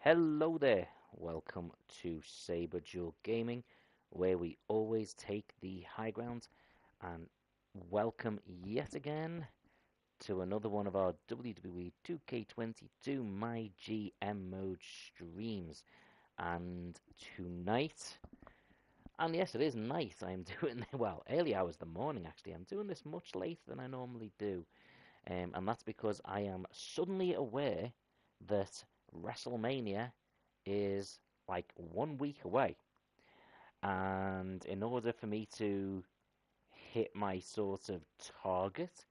Hello there, welcome to Saber Duel Gaming, where we always take the high ground, and welcome yet again to another one of our WWE 2K22 Mygm mode streams. And tonight, and yes, it is night, I'm doing, well, early hours of the morning actually, I'm doing this much later than I normally do, and that's because I am suddenly aware that WrestleMania is like 1 week away. And in order for me to hit my sort of target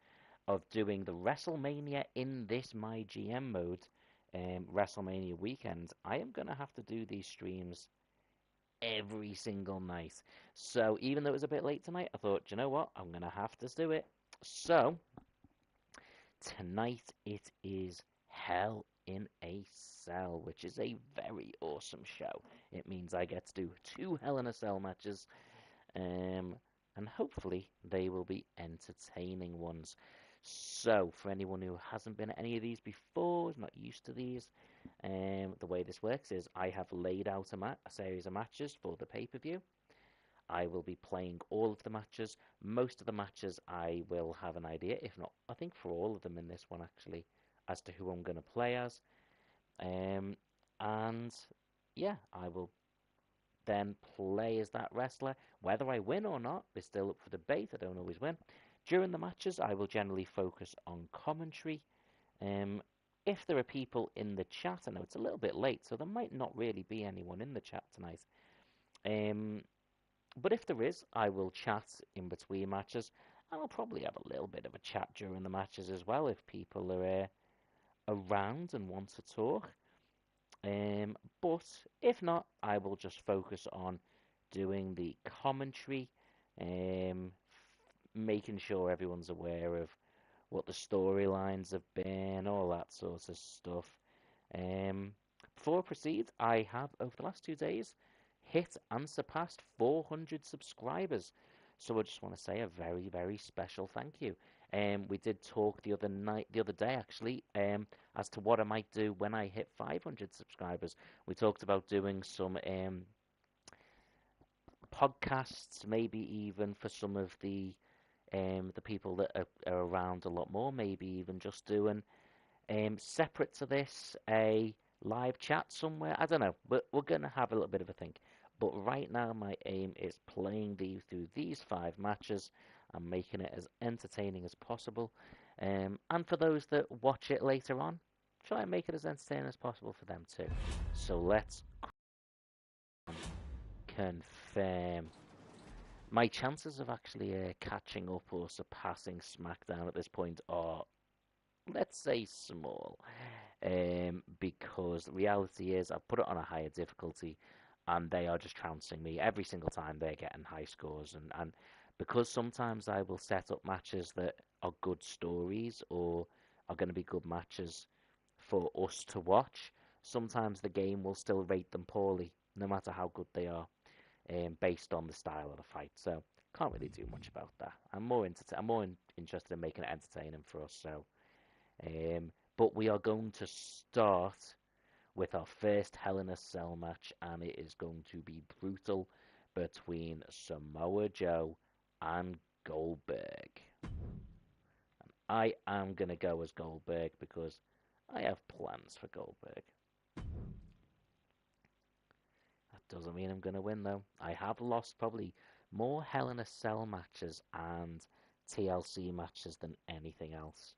of doing the WrestleMania in this my GM mode, WrestleMania weekend, I am going to have to do these streams every single night. So even though it was a bit late tonight, I thought, you know what, I'm going to have to do it. So tonight it is Hell in a Cell, which is a very awesome show. It means I get to do two Hell in a Cell matches, um, and hopefully they will be entertaining ones. So, for anyone who hasn't been at any of these before, is not used to these, the way this works is I have laid out a series of matches for the pay-per-view. I will be playing all of the matches. Most of the matches I will have an idea, if not, I think for all of them in this one actually, as to who I'm going to play as. And yeah, I will then play as that wrestler. Whether I win or not is still up for debate. I don't always win. During the matches, I will generally focus on commentary. Um, if there are people in the chat, I know it's a little bit late, so there might not really be anyone in the chat tonight. Um, but if there is, I will chat in between matches, and I'll probably have a little bit of a chat during the matches as well if people are around and want to talk. But if not, I will just focus on doing the commentary, making sure everyone's aware of what the storylines have been, all that sort of stuff. Um, Before I proceed, I have, over the last 2 days, hit and surpassed 400 subscribers. So I just want to say a very, very special thank you. We did talk the other day actually, as to what I might do when I hit 500 subscribers. We talked about doing some podcasts, maybe even for some of the people that are around a lot more, maybe even just doing separate to this, a live chat somewhere. I don't know, but we're going to have a little bit of a think. But right now, my aim is playing through these 5 matches and making it as entertaining as possible. And for those that watch it later on, try and make it as entertaining as possible for them too. So let's confirm. My chances of actually catching up or surpassing SmackDown at this point are, let's say, small, because the reality is I've put it on a higher difficulty and they are just trouncing me every single time. They're getting high scores, and because sometimes I will set up matches that are good stories or are going to be good matches for us to watch, sometimes the game will still rate them poorly no matter how good they are, based on the style of the fight. So can't really do much about that. I'm more interested in making it entertaining for us. So but we are going to start with our first Hell in a Cell match, and it is going to be brutal between Samoa Joe and Goldberg. I am going to go as Goldberg because I have plans for Goldberg. That doesn't mean I'm going to win, though. I have lost probably more Hell in a Cell matches and TLC matches than anything else.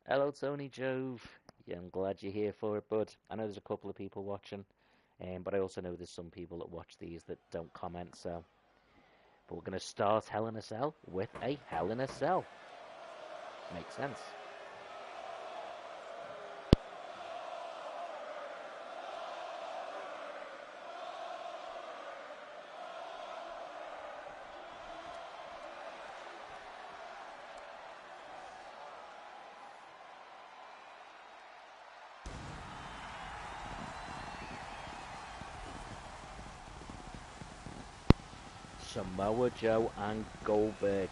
Hello, Tony Jove. Yeah, I'm glad you're here for it, bud. I know there's a couple of people watching, but I also know there's some people that watch these that don't comment, so. But we're going to start Hell in a Cell with a Hell in a Cell. Makes sense. Samoa Joe and Goldberg,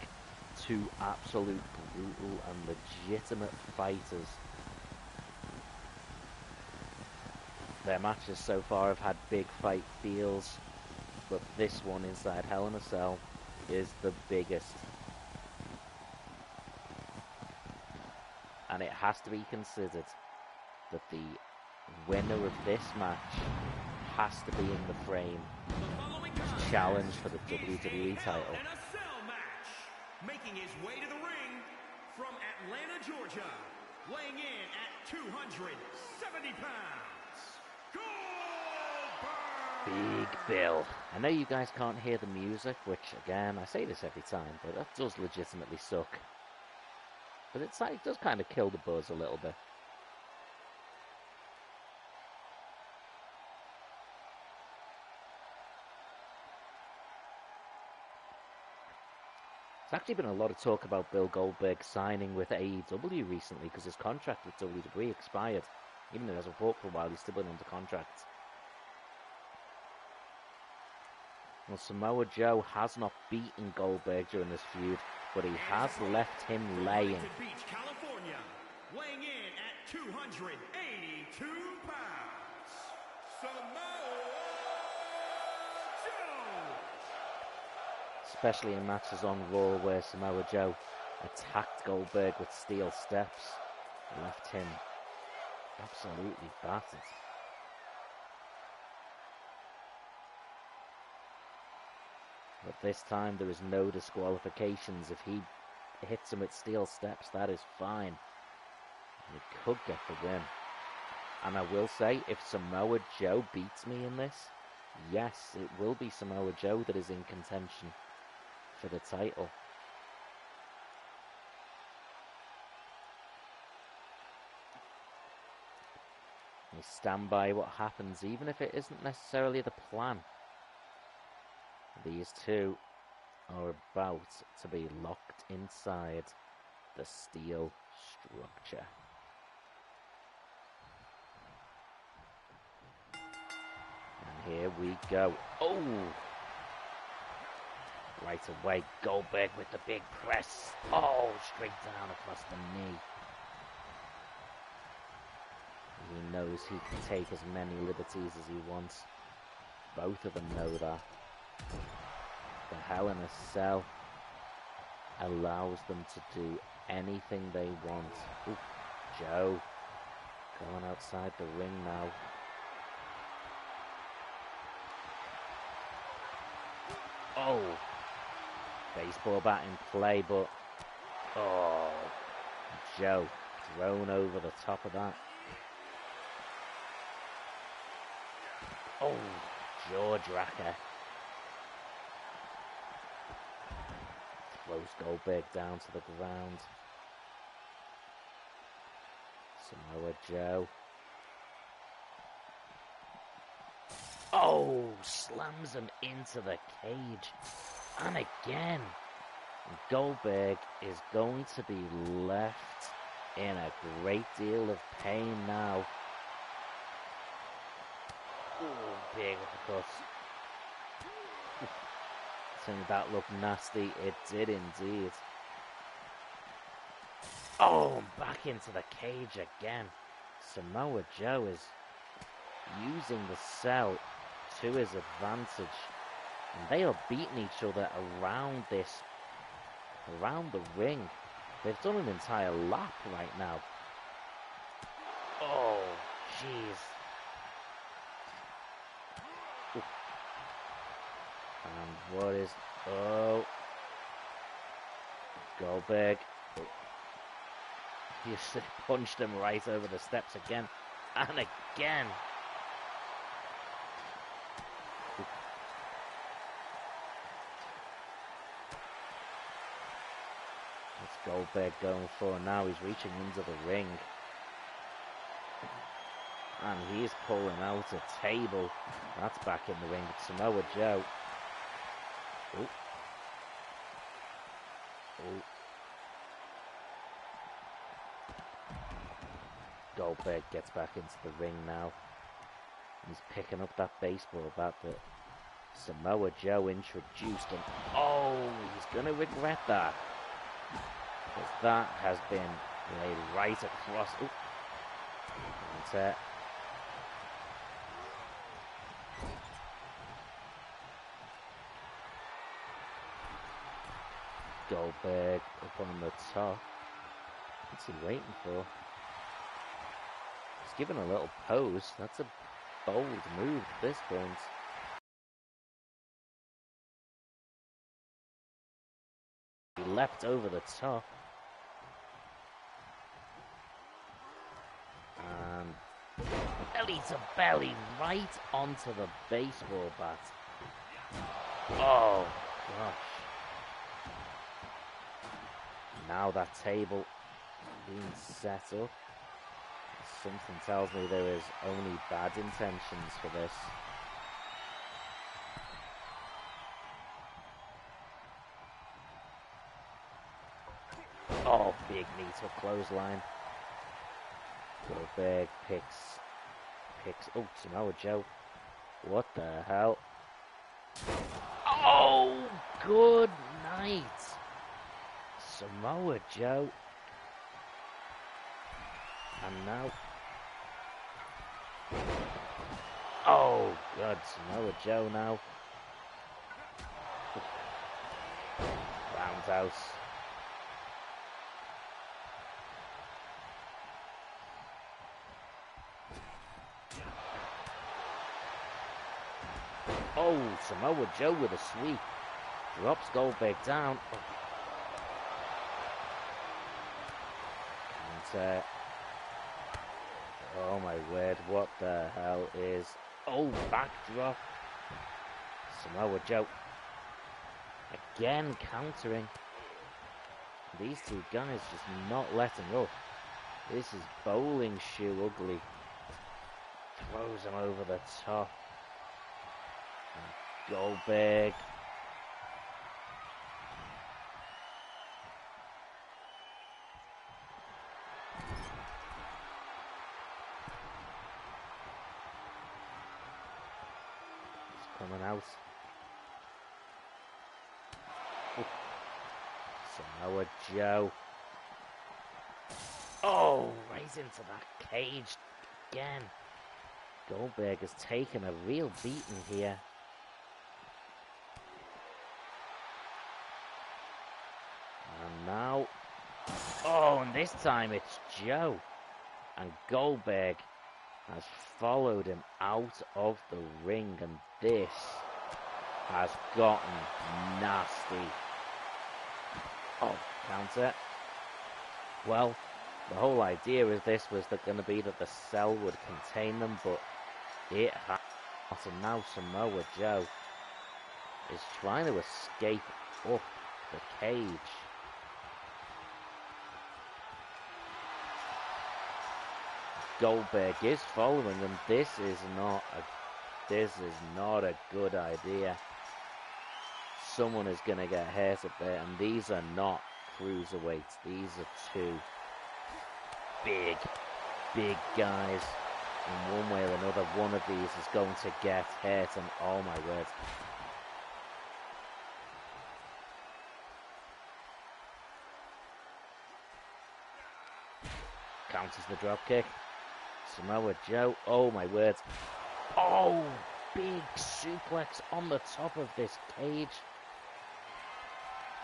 two absolute brutal and legitimate fighters. Their matches so far have had big fight feels, but this one inside Hell in a Cell is the biggest. And it has to be considered that the winner of this match has to be in the frame to challenge for the WWE title. Making his way to the ring from Atlanta, Georgia, weighing in at 270 pounds, Goldberg! Big Bill. I know you guys can't hear the music, which again, I say this every time, but that does legitimately suck. But it does kind of kill the buzz a little bit. There's actually been a lot of talk about Bill Goldberg signing with AEW recently because his contract with WWE expired. Even though he hasn't fought for a while, he's still been under contract. Well, Samoa Joe has not beaten Goldberg during this feud, but he has left him laying. Beach, California, weighing in at 282 pounds, Samoa Joe! Especially in matches on Raw where Samoa Joe attacked Goldberg with steel steps, left him absolutely battered. But this time there is no disqualifications. If he hits him with steel steps, that is fine. He could get the win. And I will say, if Samoa Joe beats me in this, yes, it will be Samoa Joe that is in contention for the title. We stand by what happens, even if it isn't necessarily the plan. These two are about to be locked inside the steel structure. And here we go. Oh! Right away, Goldberg with the big press. Oh, straight down across the knee. He knows he can take as many liberties as he wants. Both of them know that. The Hell in a Cell allows them to do anything they want. Ooh, Joe going outside the ring now. Oh, baseball bat in play, but oh, Joe thrown over the top of that. Oh, jaw dracker. Throws Goldberg down to the ground. Samoa Joe. Oh, slams him into the cage. And again, Goldberg is going to be left in a great deal of pain now. Oh, big uppercut. Didn't that look nasty? It did indeed. Oh, back into the cage again. Samoa Joe is using the cell to his advantage. And they are beating each other around the ring. They've done an entire lap right now. Oh, jeez. And what is... Oh. Goldberg. Oh. He just punched him right over the steps again. And again. What's Goldberg going for now? He's reaching into the ring. And he's pulling out a table. That's back in the ring. But Samoa Joe. Oh. Oh. Goldberg gets back into the ring now. He's picking up that baseball bat that Samoa Joe introduced him. Oh, he's going to regret that. Because that has been laid right across. Ooh. And, Goldberg up on the top. What's he waiting for? He's giving a little pose. That's a bold move at this point. He leapt over the top. And belly to belly right onto the baseball bat. Oh, gosh. Now that table being set up. Something tells me there is only bad intentions for this. Oh, big knee to clothesline. Goldberg picks. Oh, Samoa Joe. What the hell? Oh, good night. Samoa Joe. And now. Oh, God. Samoa Joe now. Roundhouse. Oh, Samoa Joe with a sweep. Drops Goldberg down. And, oh my word, what the hell is... Oh, backdrop. Samoa Joe. Again countering. These two guys just not letting up. This is bowling shoe ugly. Throws him over the top. And Goldberg. He's coming out. Ooh. Samoa Joe. Oh, right into that cage again. Goldberg has taken a real beating here. And now, oh, and this time it's Joe. And Goldberg has followed him out of the ring, and this has gotten nasty. Oh, counter. Well, the whole idea of this was going to be that the cell would contain them, but it has not. And now Samoa Joe is trying to escape up the cage. Goldberg is following them. This is not a good idea. Someone is going to get hurt up there, and these are not cruiserweights. These are two big guys. In one way or another, one of these is going to get hurt, and oh my word. Counters the drop kick. Samoa Joe, oh my words. Oh, big suplex on the top of this cage.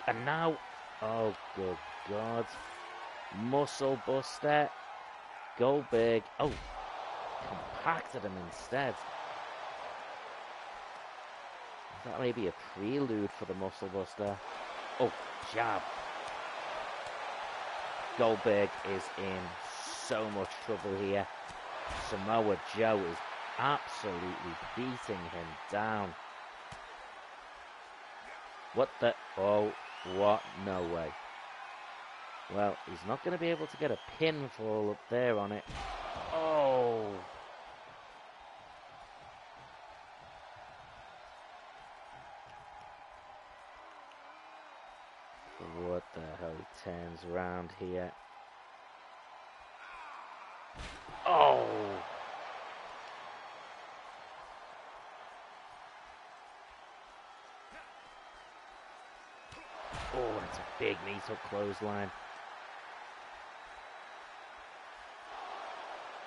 And now, oh good God. Muscle buster. Goldberg, oh, compacted him instead. That may be a prelude for the muscle buster. Oh, jab. Goldberg is in so much trouble here. Samoa Joe is absolutely beating him down. What the? Oh, what? No way. Well, he's not going to be able to get a pinfall up there on it. Oh. What the hell? He turns around here. Oh. Oh, that's a big knee-tuck clothesline.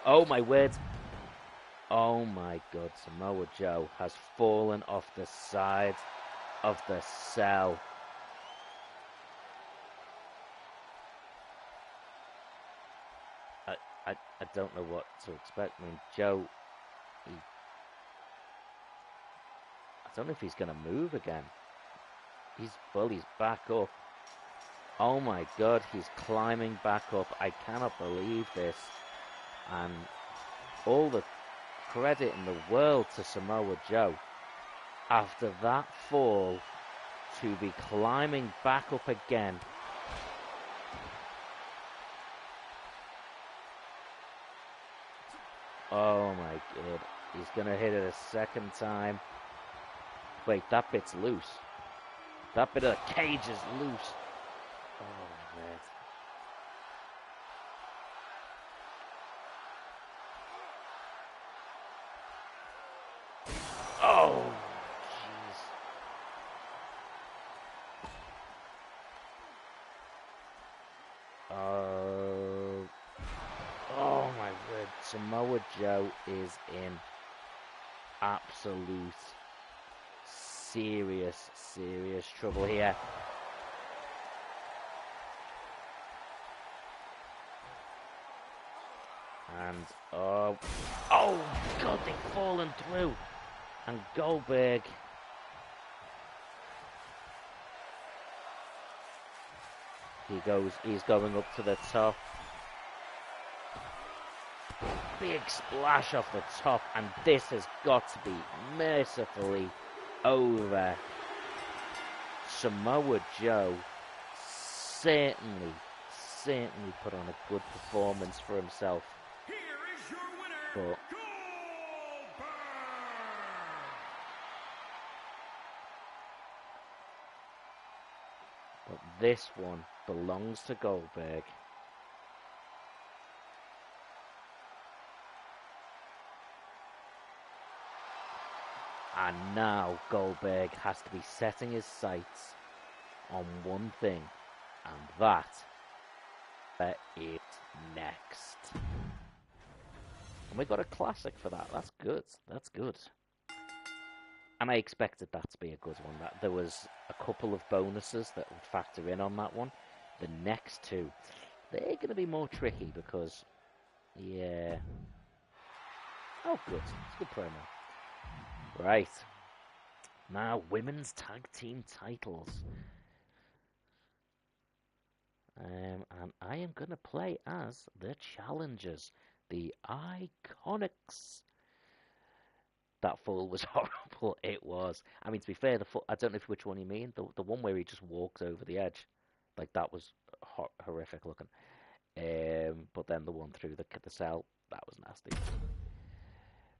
Oh, my word. Oh, my God. Samoa Joe has fallen off the side of the cell. I don't know what to expect. I mean, Joe, I don't know if he's going to move again. He's back up. Oh my God, he's climbing back up. I cannot believe this. And all the credit in the world to Samoa Joe. After that fall, to be climbing back up again. Oh my God. He's going to hit it a second time. Wait, that bit's loose. That bit of the cage is loose. Oh, man. Oh, jeez. Oh, my word. Samoa Joe is in absolute serious trouble here. And oh God, they've fallen through. And Goldberg, he's going up to the top. Big splash off the top, and this has got to be mercifully over. Samoa Joe certainly put on a good performance for himself. Here is your winner, Goldberg! But this one belongs to Goldberg. And now Goldberg has to be setting his sights on one thing, and that is next. And we got a classic for that. That's good. That's good. And I expected that to be a good one. That there was a couple of bonuses that would factor in on that one. The next two, they're going to be more tricky because, yeah. Oh, good. It's a good promo. Right. Now, women's tag team titles. And I am going to play as the challengers, the Iconics. That fall was horrible. It was. I mean, to be fair, I don't know which one you mean. The one where he just walked over the edge. Like, that was horrific looking. But then the one through the cell, that was nasty.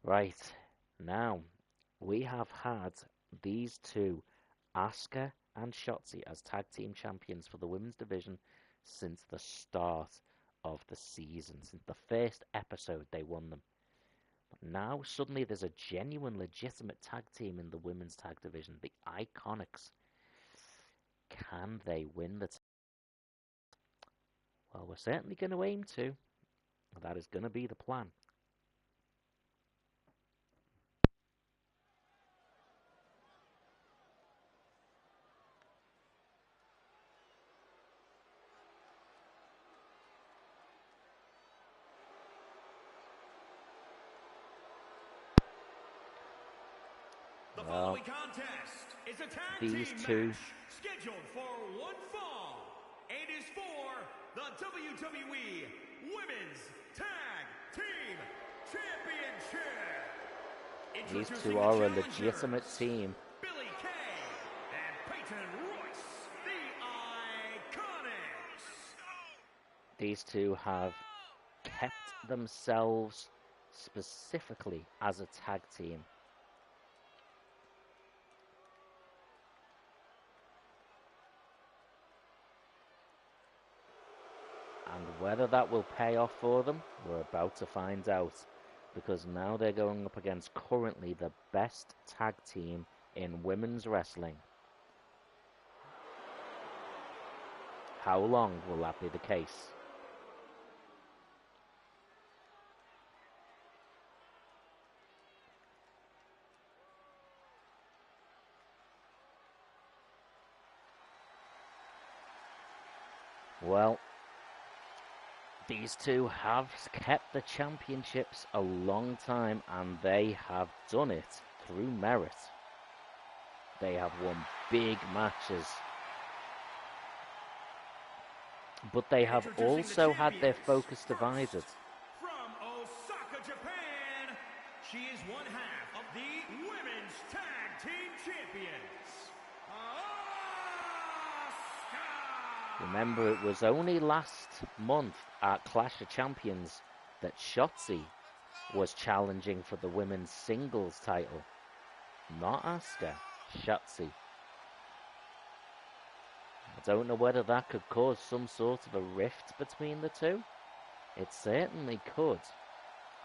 Right. Now, we have had these two, Asuka and Shotzi, as tag team champions for the women's division since the start of the season. Since the first episode, they won them. But now, suddenly, there's a genuine, legitimate tag team in the women's tag division, the Iconics. Can they win the Well, we're certainly going to aim to. That is going to be the plan. The following contest is a tag these team two match scheduled for one fall. It is for the WWE Women's Tag Team Championship. These Introducing two the are a challengers, legitimate team. Billie Kay and Peyton Royce, the Iconics. These two have kept themselves specifically as a tag team. And whether that will pay off for them, we're about to find out. Because now they're going up against currently the best tag team in women's wrestling. How long will that be the case? Well, these two have kept the championships a long time, and they have done it through merit. They have won big matches, but they have also had their focus divided. From Osaka, Japan, she is one half of the Women's Tag Team Champions, Asuka! Remember, it was only last month at Clash of Champions that Shotzi was challenging for the women's singles title. Not Asuka, Shotzi. I don't know whether that could cause some sort of a rift between the two. It certainly could.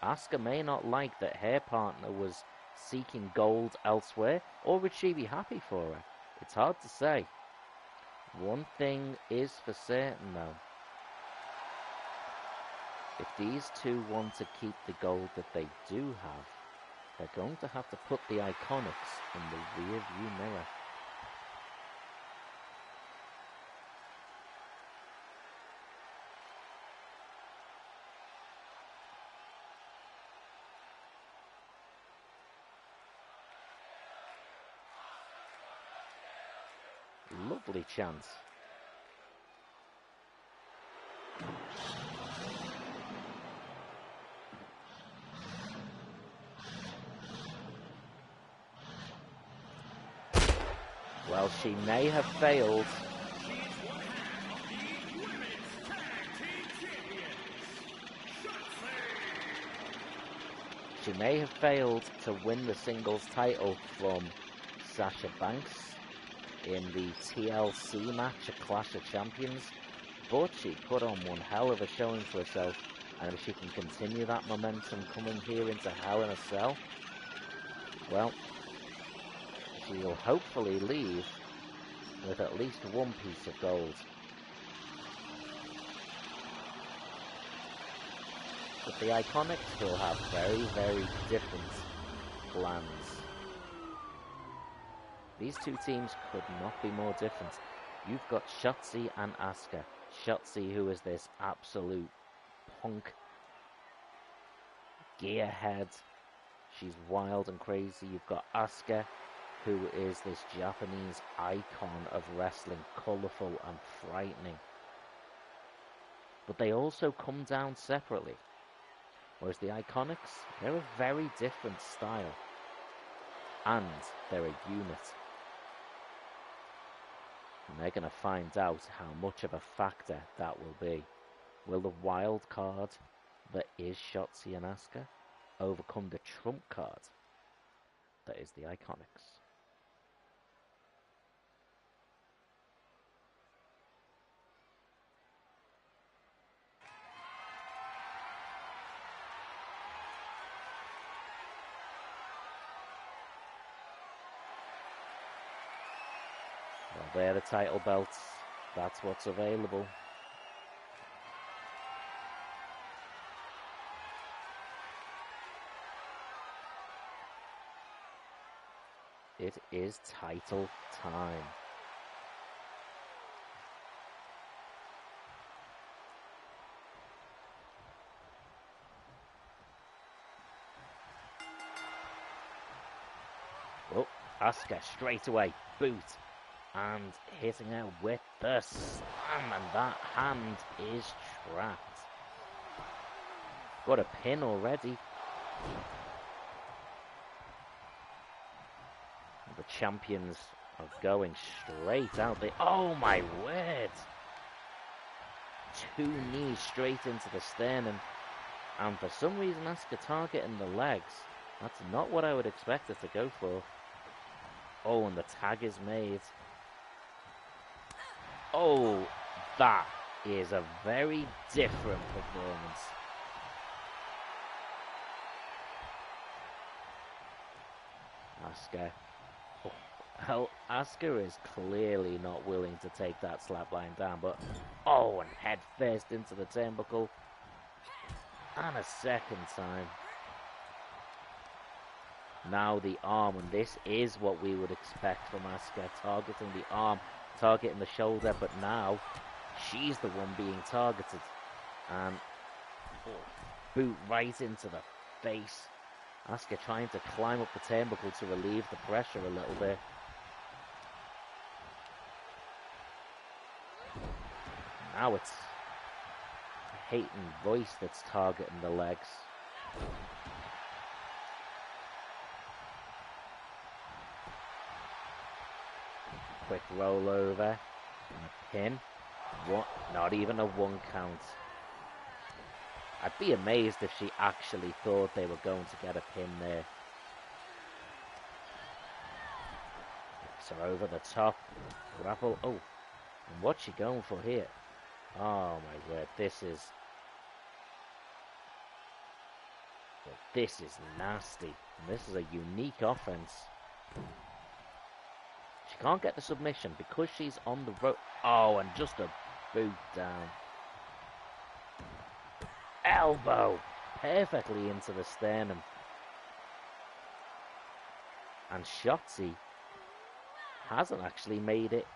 Asuka may not like that her partner was seeking gold elsewhere, or would she be happy for her? It's hard to say. One thing is for certain though. If these two want to keep the gold that they do have, they're going to have to put the Iconics in the rear view mirror. Lovely chance. Well, she may have failed. She may have failed to win the singles title from Sasha Banks in the TLC match at Clash of Champions, but she put on one hell of a showing for herself, and if she can continue that momentum coming here into Hell in a Cell, well, she'll hopefully leave with at least one piece of gold. But the Iconics will have very, very different plans. These two teams could not be more different. You've got Shotzi and Asuka. Shotzi, who is this absolute punk gearhead. She's wild and crazy. You've got Asuka, who is this Japanese icon of wrestling, colourful and frightening. But they also come down separately. Whereas the Iconics, they're a very different style. And they're a unit. And they're going to find out how much of a factor that will be. Will the wild card that is Shotzi and Asuka overcome the trump card that is the Iconics? Well, they're the title belts. That's what's available. It is title time. Oh, Asuka straight away, boot, and hitting her with the slam, and that hand is trapped. Got a pin already. The champions are going straight out. Oh my word! 2 knees straight into the sternum, and for some reason Asuka targeting the legs. That's not what I would expect her to go for. Oh, and the tag is made. Oh, that is a very different performance. Asuka. Oh, Well, Asuka is clearly not willing to take that slap line down, but oh, and head first into the turnbuckle. And a second time. Now the arm, and this is what we would expect from Asuka, targeting the arm, targeting the shoulder, but now she's the one being targeted. And boot right into the face. Asuka trying to climb up the turnbuckle to relieve the pressure a little bit. Now it's Peyton Royce that's targeting the legs. Quick rollover and a pin. Not even a 1 count. I'd be amazed if she actually thought they were going to get a pin there. So over the top. Grapple. Oh, and what's she going for here? Oh my word, this is nasty. And this is a unique offense. She can't get the submission because she's on the rope. Oh, and just a boot down. Elbow perfectly into the sternum. And Shotzi hasn't actually made it.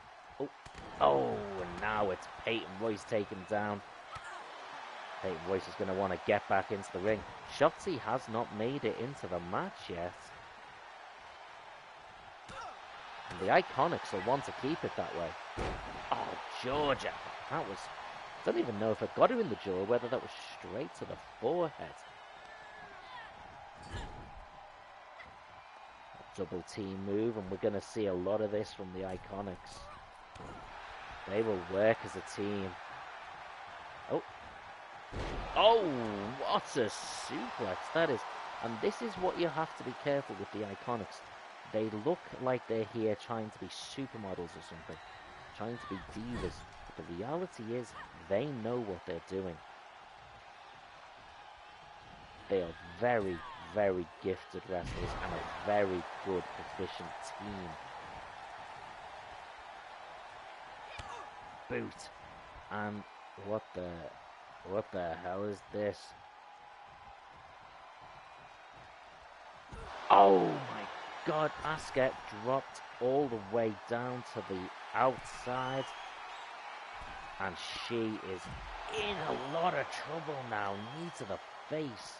Oh, and now it's Peyton Royce taken down. Peyton Royce is going to want to get back into the ring. Shotzi has not made it into the match yet. And the Iconics will want to keep it that way. Oh, Georgia. That was... I don't even know if it got her in the jaw, whether that was straight to the forehead. Double team move, and we're going to see a lot of this from the Iconics. They will work as a team. Oh, what a suplex that is. And this is what you have to be careful with the Iconics. They look like they're here trying to be supermodels or something. Trying to be divas. But the reality is, they know what they're doing. They are very, very gifted wrestlers and a very good, efficient team. Boot. And what the hell is this? Oh my god, Asuka dropped all the way down to the outside. And she is in a lot of trouble now. Knee to the face.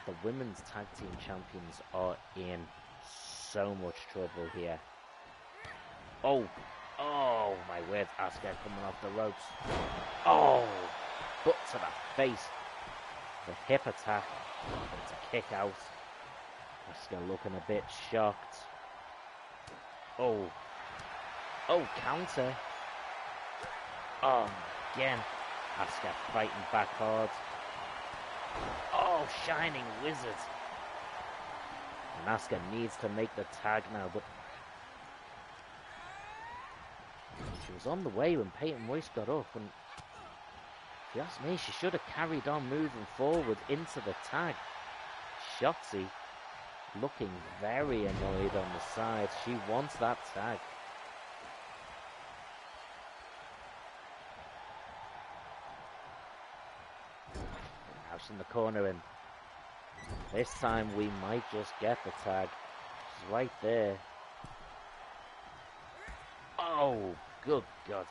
The women's tag team champions are in so much trouble here. Oh my word, Asuka coming off the ropes. Oh, butt to the face. The hip attack. It's a kick out. Asuka looking a bit shocked. Oh, counter. Oh, again. Asuka fighting back hard. Oh, Shining Wizard. And Asuka needs to make the tag now, but she was on the way when Peyton Royce got up, and if you ask me, she should have carried on moving forward into the tag. Shotzi looking very annoyed on the side. She wants that tag. Now she's in the corner, and this time we might just get the tag. She's right there. Oh, good God.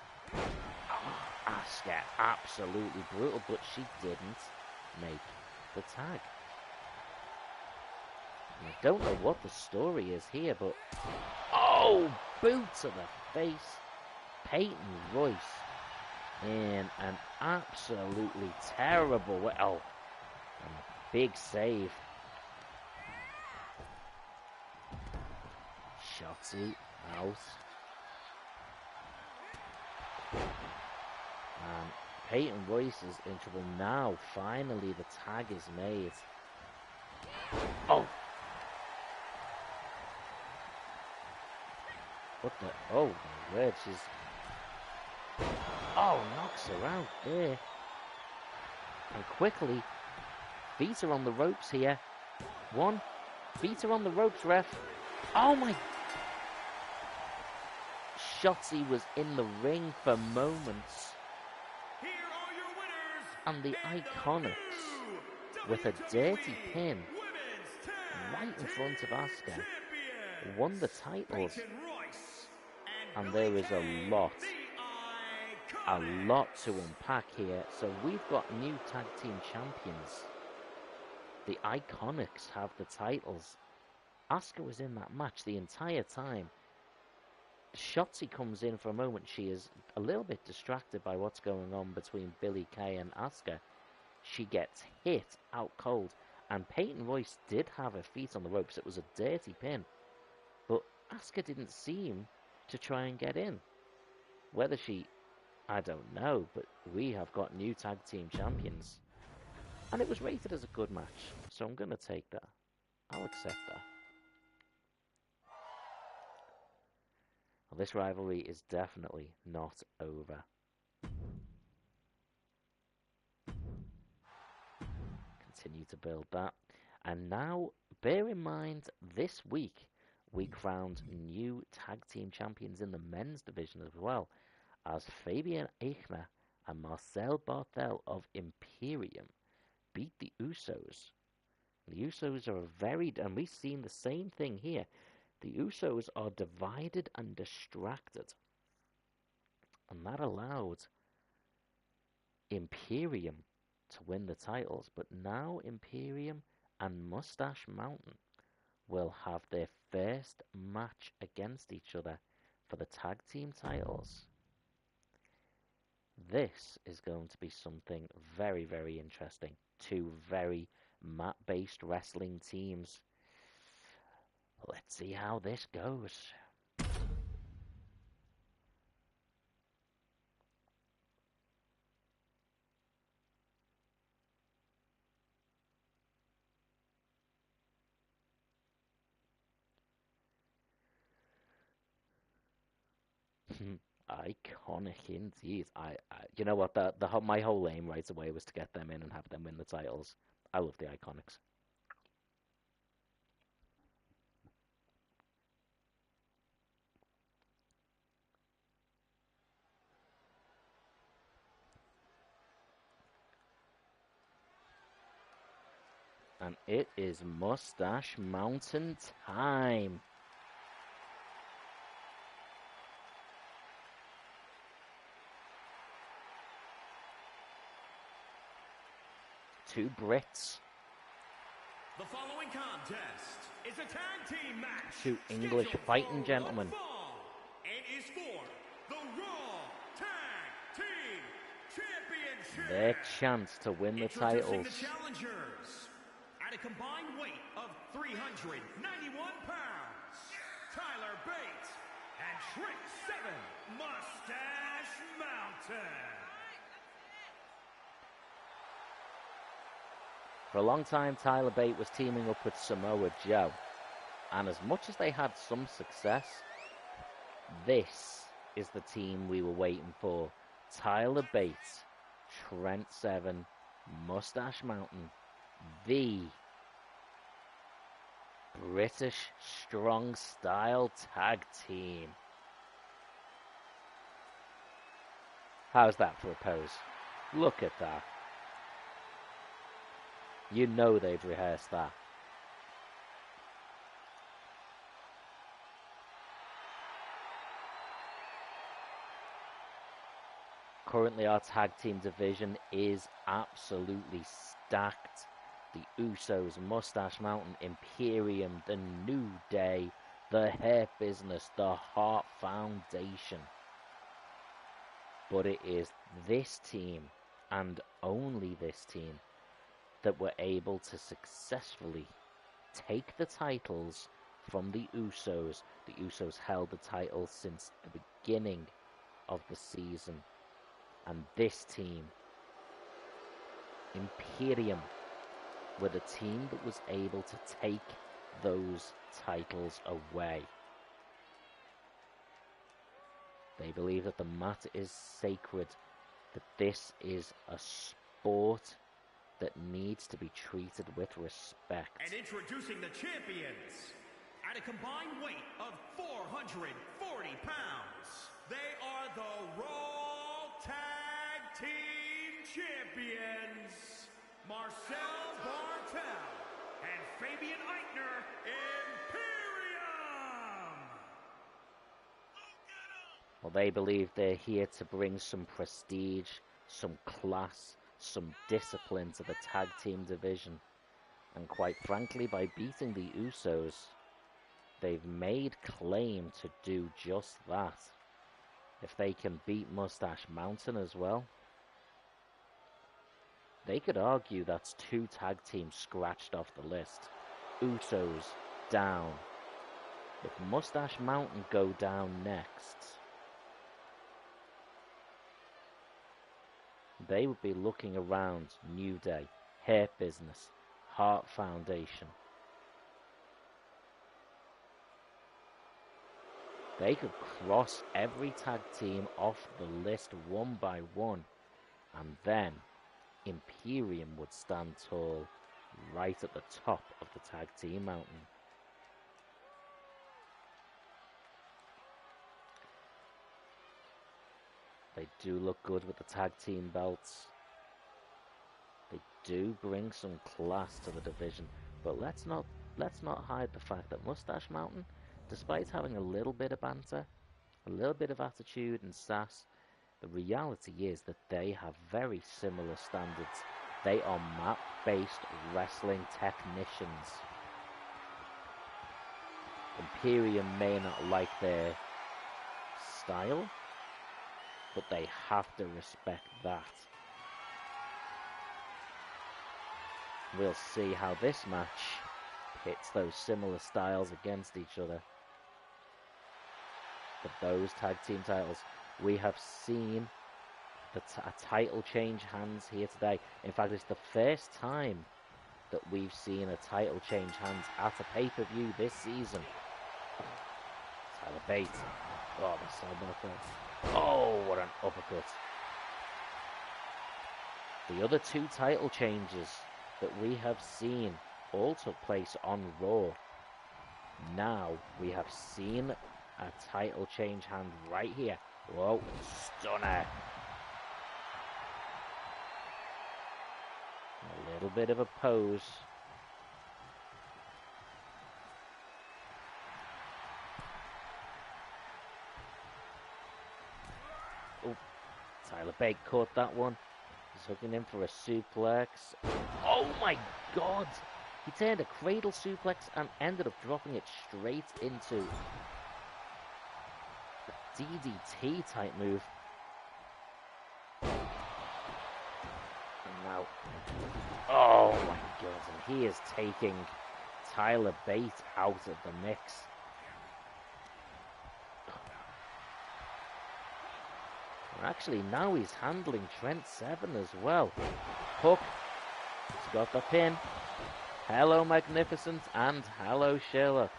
Asuka, absolutely brutal, but she didn't make the tag. And I don't know what the story is here, but... Oh, boot to the face. Peyton Royce in an absolutely terrible way. Oh, and a big save. Shotzi out. And Peyton Royce is in trouble now. Finally, the tag is made. Oh! What the? Oh, my word, she's... Oh, knocks her out there. And quickly, feet are on the ropes here. 1, Beat her on the ropes, ref. Oh my... Shotzi was in the ring for moments. Here are your winners, And the and Iconics, new with a dirty pin Women's Tag right in front of Team Asuka, Champions, won the titles. Peyton Royce And Billie there is a Kay, lot the to Iconics. unpack here. So we've got new tag team champions. The Iconics have the titles. Asuka was in that match the entire time. Shotzi comes in for a moment. She is a little bit distracted by what's going on between Billie Kay and Asuka. She gets hit out cold. And Peyton Royce did have her feet on the ropes. It was a dirty pin. But Asuka didn't seem to try and get in. Whether she... I don't know, but we have got new tag team champions. And it was rated as a good match, so I'm going to take that. I'll accept that. Well, this rivalry is definitely not over. Continue to build that. And now, bear in mind, this week we crowned new tag team champions in the men's division as well, as Fabian Aichner and Marcel Barthel of Imperium beat the Usos. The Usos are and we've seen the same thing here. The Usos are divided and distracted. And that allowed Imperium to win the titles. But now Imperium and Mustache Mountain will have their first match against each other for the tag team titles. This is going to be something very, very interesting. Two very mat-based wrestling teams. Let's see how this goes. Iconic indeed. You know what? My whole aim right away was to get them in and have them win the titles. I love the Iconics. And it is Mustache Mountain time. Two Brits. The following contest is a tag team match. Two English fighting gentlemen. And is for the Raw Tag Team Championship. Their chance to win the titles. The challengers at a combined weight of 391 pounds, Tyler Bates and Trick 7 Mustache Mountain. For a long time, Tyler Bate was teaming up with Samoa Joe. And as much as they had some success, this is the team we were waiting for. Tyler Bate, Trent Seven, Mustache Mountain, the British Strong Style Tag Team. How's that for a pose? Look at that. You know they've rehearsed that. Currently our tag team division is absolutely stacked. The Usos, Mustache Mountain, Imperium, The New Day, The Hurt Business, The Heart Foundation. But it is this team, and only this team, that were able to successfully take the titles from the Usos. The Usos held the titles since the beginning of the season. And this team, Imperium, were the team that was able to take those titles away. They believe that the mat is sacred, that this is a sport that needs to be treated with respect. And introducing the champions, at a combined weight of 440 pounds, they are the Raw Tag Team Champions, Marcel Bartel and Fabian Eichner, Imperium! Well, they believe they're here to bring some prestige, some class, some discipline to the tag team division. And quite frankly, by beating the Usos, they've made claim to do just that. If they can beat Mustache Mountain as well, they could argue that's 2 tag teams scratched off the list. Usos down. If Mustache Mountain go down next, they would be looking around New Day, Hurt Business, Heart Foundation. They could cross every tag team off the list one by one, and then Imperium would stand tall right at the top of the tag team mountain. They do look good with the tag team belts. They do bring some class to the division, but let's not hide the fact that Mustache Mountain, despite having a little bit of banter, a little bit of attitude and sass, the reality is that they have very similar standards. They are mat-based wrestling technicians. Imperium may not like their style, but they have to respect that. We'll see how this match pits those similar styles against each other. For those tag team titles, we have seen a title change hands here today. In fact, it's the first time that we've seen a title change hands at a pay-per-view this season. Tyler Bate. Oh, that's so bad. Oh, what an uppercut. The other 2 title changes that we have seen all took place on Raw. Now we have seen a title change hand right here. Whoa, stunner. A little bit of a pose. Oh, Tyler Bate caught that one. He's hooking in for a suplex. Oh my God! He turned a cradle suplex and ended up dropping it straight into a DDT type move. And now, oh my God! And he is taking Tyler Bate out of the mix. Actually, now he's handling Trent Seven as well. Hook. He's got the pin. Hello, Magnificent, and hello, Sherlock.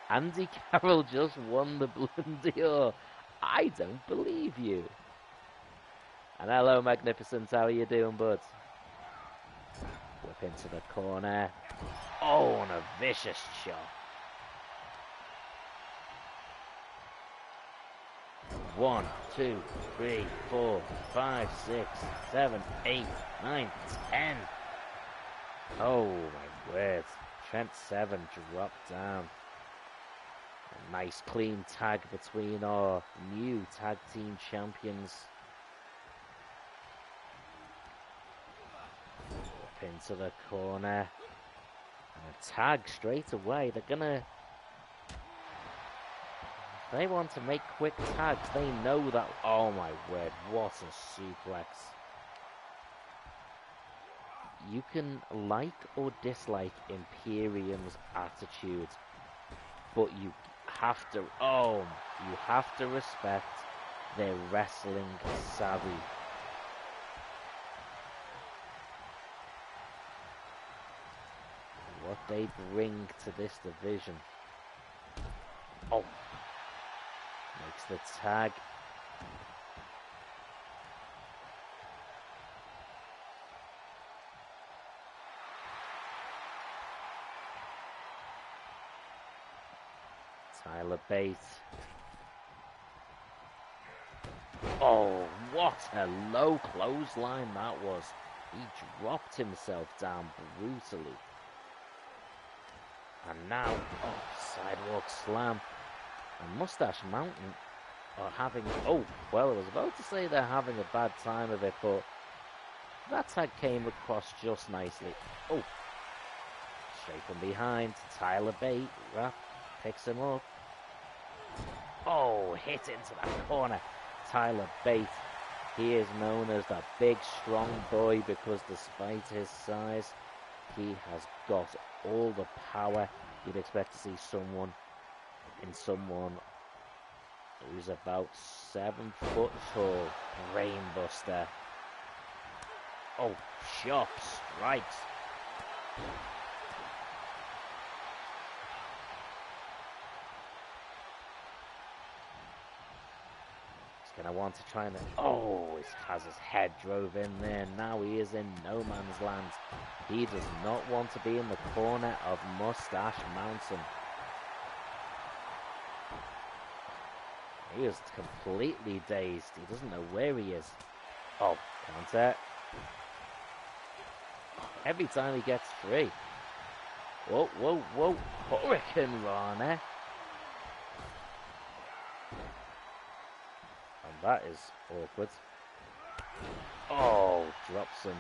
Andy Carroll just won the Blondior. I don't believe you. And hello, Magnificent. How are you doing, bud? Whip into the corner. Oh, and a vicious shot. 1, 2, 3, 4, 5, 6, 7, 8, 9, 10. Oh my word. Trent Seven dropped down. A nice clean tag between our new tag team champions. Up into the corner. And a tag straight away. They want to make quick tags. They know that. Oh my word, what a suplex. You can like or dislike Imperium's attitude, but you have to respect their wrestling savvy. What they bring to this division. Oh. Makes the tag. Tyler Bate. Oh, what a low clothesline that was. He dropped himself down brutally. And now, sidewalk slam. And Mustache Mountain are having... Oh, well, I was about to say they're having a bad time of it, but that tag came across just nicely. Oh, straight from behind. Tyler Bate picks him up. Oh, hit into that corner. Tyler Bate. He is known as the big, strong boy because despite his size, he has got all the power you'd expect to see someone who's about 7 foot tall. Brainbuster. Oh, sharp strikes. He's going to want to try and... Oh, he has his head drove in there. Now he is in no man's land. He does not want to be in the corner of Mustache Mountain. He is completely dazed. He doesn't know where he is. Oh, counter. Every time he gets free. Whoa, whoa, whoa. Hurricane Rana. And that is awkward. Oh, drops him.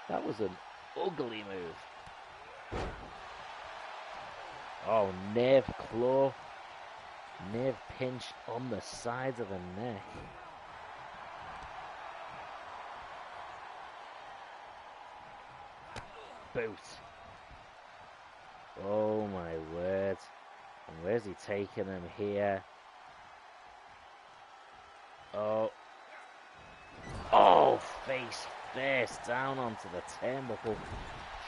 That was an ugly move. Oh, nerve claw. Nerve pinch on the sides of the neck. Boot. Oh my word. And where's he taking him here? Oh. Oh, face first down onto the turnbuckle.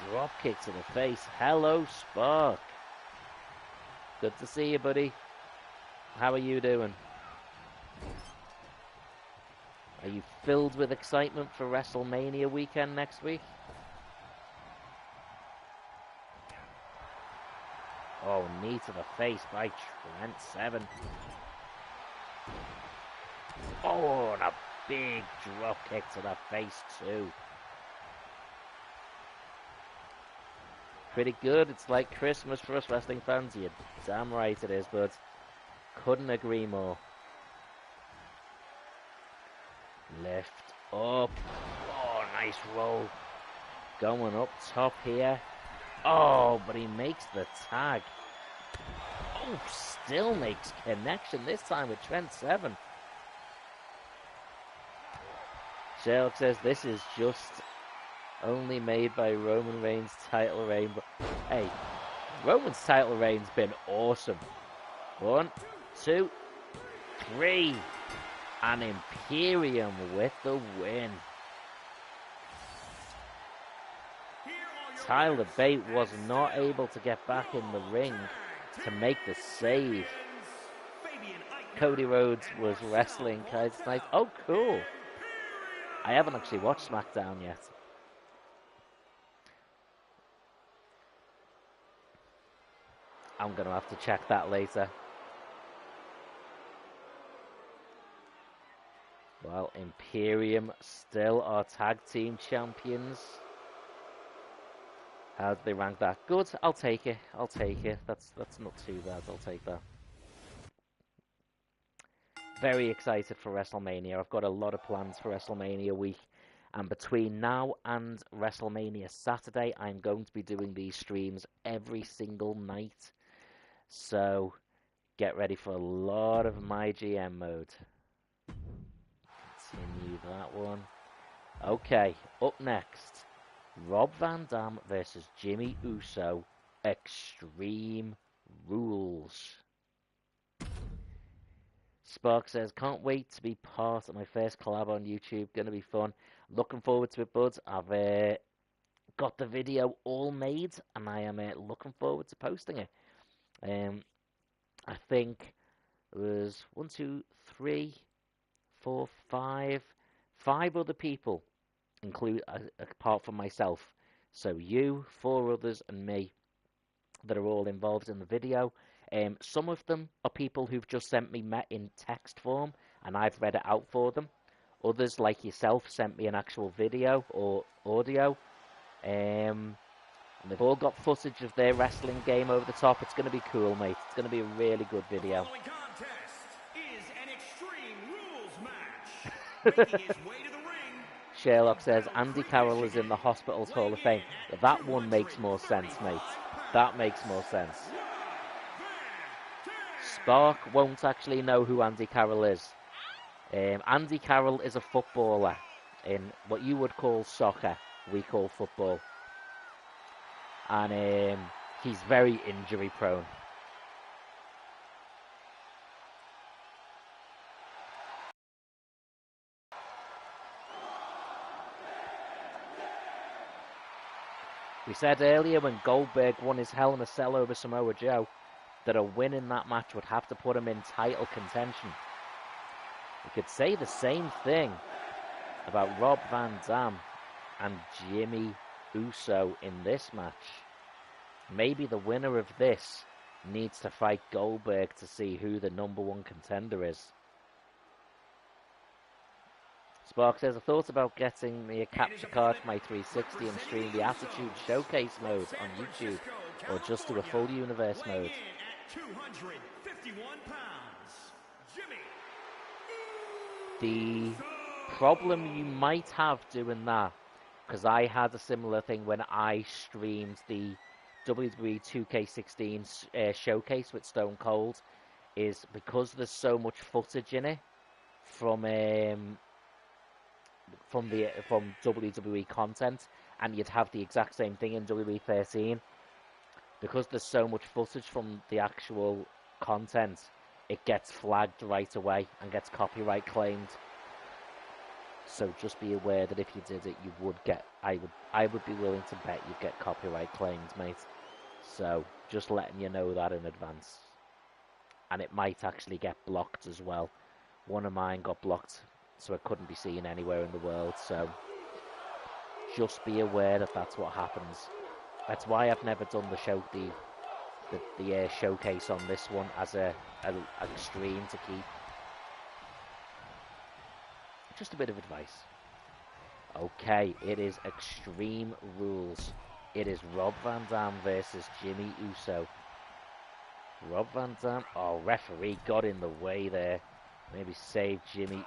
Drop kick to the face. Hello, Spark. Good to see you, buddy. How are you doing? Are you filled with excitement for WrestleMania weekend next week? Oh, knee to the face by Trent Seven. Oh, and a big drop kick to the face too. Pretty good. It's like Christmas for us wrestling fans. You're damn right it is, but couldn't agree more. Lift up. Oh, nice roll. Going up top here. Oh, but he makes the tag. Oh, still makes connection, this time with Trent Seven. Sherlock says this is just only made by Roman Reigns' title reign. But hey, Roman's title reign's been awesome. 1, 2, 3. And Imperium with the win. Tyler Bate was not able to get back in the ring to make the save. Cody Rhodes was wrestling tonight. Oh, cool. I haven't actually watched SmackDown yet. I'm going to have to check that later. Well, Imperium still are tag team champions. How did they rank that? Good, I'll take it. I'll take it. That's not too bad. I'll take that. Very excited for WrestleMania. I've got a lot of plans for WrestleMania week. And between now and WrestleMania Saturday, I'm going to be doing these streams every single night. So, get ready for a lot of Mygm mode. Continue that one. Okay, up next. Rob Van Dam versus Jimmy Uso. Extreme Rules. Spark says, can't wait to be part of my first collab on YouTube. Gonna be fun. Looking forward to it, buds. I've got the video all made, and I am looking forward to posting it. I think it was 1, 2, 3, 4, 5 other people, include apart from myself. So you, 4 others, and me that are all involved in the video. Some of them are people who've just sent me in text form, and I've read it out for them. Others, like yourself, sent me an actual video or audio. And they've all got footage of their wrestling game over the top. It's going to be cool, mate. It's going to be a really good video. The following contest is an Extreme Rules match. Making his way to the ring. Sherlock says Andy Carroll is in the Hospitals Hall of Fame. That one makes more sense, mate. That makes more sense. Spark won't actually know who Andy Carroll is. Andy Carroll is a footballer in what you would call soccer. We call football. And he's very injury prone. We said earlier when Goldberg won his Hell in a Cell over Samoa Joe that a win in that match would have to put him in title contention. We could say the same thing about Rob Van Dam and Jimmy Uso in this match. Maybe the winner of this needs to fight Goldberg to see who the #1 contender is. Spark says, I thought about getting me a capture card for my 360 and stream the Attitude Showcase mode on YouTube, or just do a full universe mode. 251 pounds, Jimmy. The problem you might have doing that, because I had a similar thing when I streamed the WWE 2K16 showcase with Stone Cold, is because there's so much footage in it from WWE content, and you'd have the exact same thing in WWE 13. Because there's so much footage from the actual content, it gets flagged right away and gets copyright claimed. So just be aware that if you did it, you would get. I would be willing to bet you'd get copyright claimed, mate. So just letting you know that in advance. And it might actually get blocked as well. One of mine got blocked, so it couldn't be seen anywhere in the world. So just be aware that that's what happens. That's why I've never done the showcase on this one as a stream to keep. Just a bit of advice. Okay, it is Extreme Rules. It is Rob Van Dam versus Jimmy Uso. Rob Van Dam. Oh, referee got in the way there. Maybe save Jimmy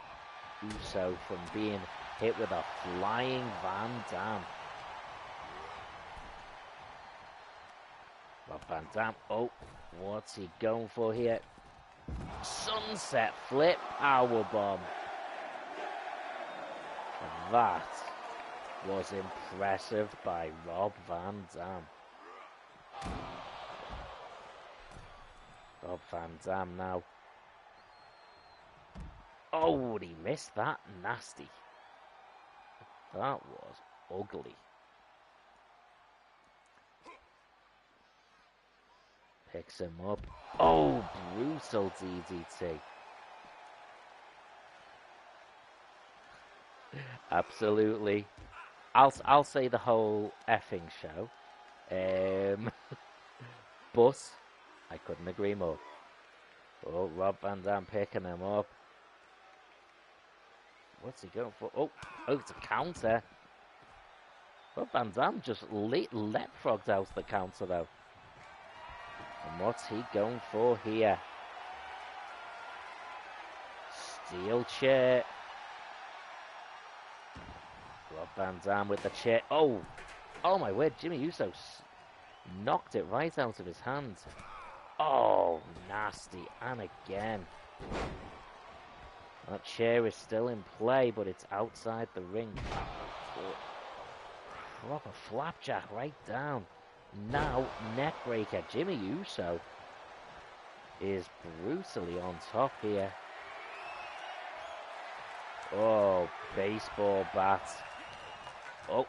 Uso from being hit with a flying Van Dam. Rob Van Dam. Oh, what's he going for here? Sunset flip powerbomb. That was impressive by Rob Van Dam. Rob Van Dam now. Oh, he missed that nasty. That was ugly. Picks him up. Oh, brutal DDT. Absolutely. I'll say the whole effing show. But I couldn't agree more. Oh, Rob Van Dam picking him up. What's he going for? Oh, it's a counter. Rob Van Dam just leapfrogged out the counter though. And what's he going for here? Steel chair. Rob Van Dam with the chair. Oh my word, Jimmy Uso knocked it right out of his hand. Oh, nasty. And again. That chair is still in play, but it's outside the ring. Proper flapjack right down. Now, neckbreaker. Jimmy Uso is brutally on top here. Oh, baseball bat. Oh,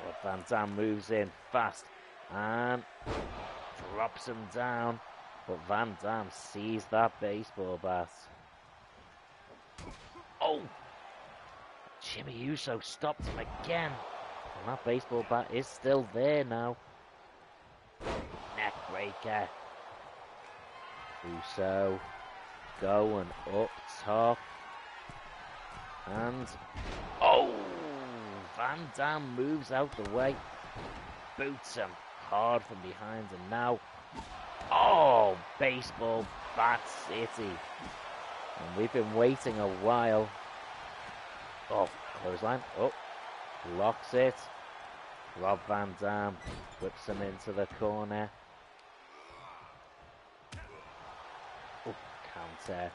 but Van Dam moves in fast and drops him down. But Van Dam sees that baseball bat. Oh, Jimmy Uso stopped him again. And that baseball bat is still there now. Neck breaker. Uso going up top. And, oh, Van Dam moves out the way. Boots him hard from behind. And now, oh, baseball bat city. And we've been waiting a while. Oh, clothesline. Oh, locks it. Rob Van Dam whips him into the corner. Oh, counter.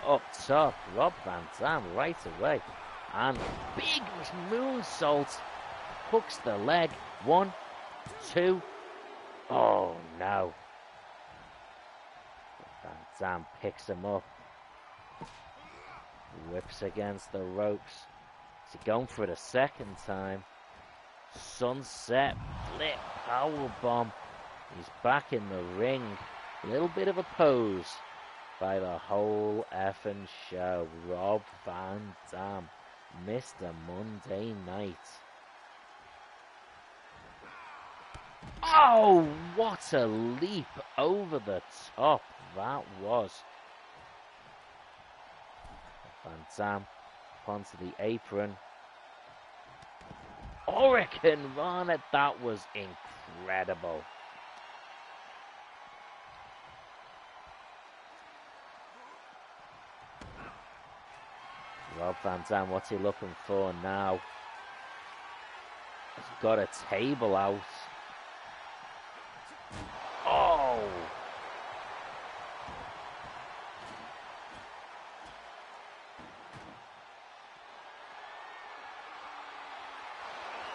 Up top, Rob Van Dam right away. And big moonsault. Hooks the leg. 1, 2. Oh, no. Van Dam picks him up. Whips against the ropes. Is he going for it a second time? Sunset flip powerbomb. He's back in the ring. A little bit of a pose by the whole effing show. Rob Van Dam, Mr. Monday Night. Oh, what a leap over the top that was. Van Dam onto the apron. Hurricane Rana, that was incredible. Rob Van Dam, what's he looking for now? He's got a table out. Oh!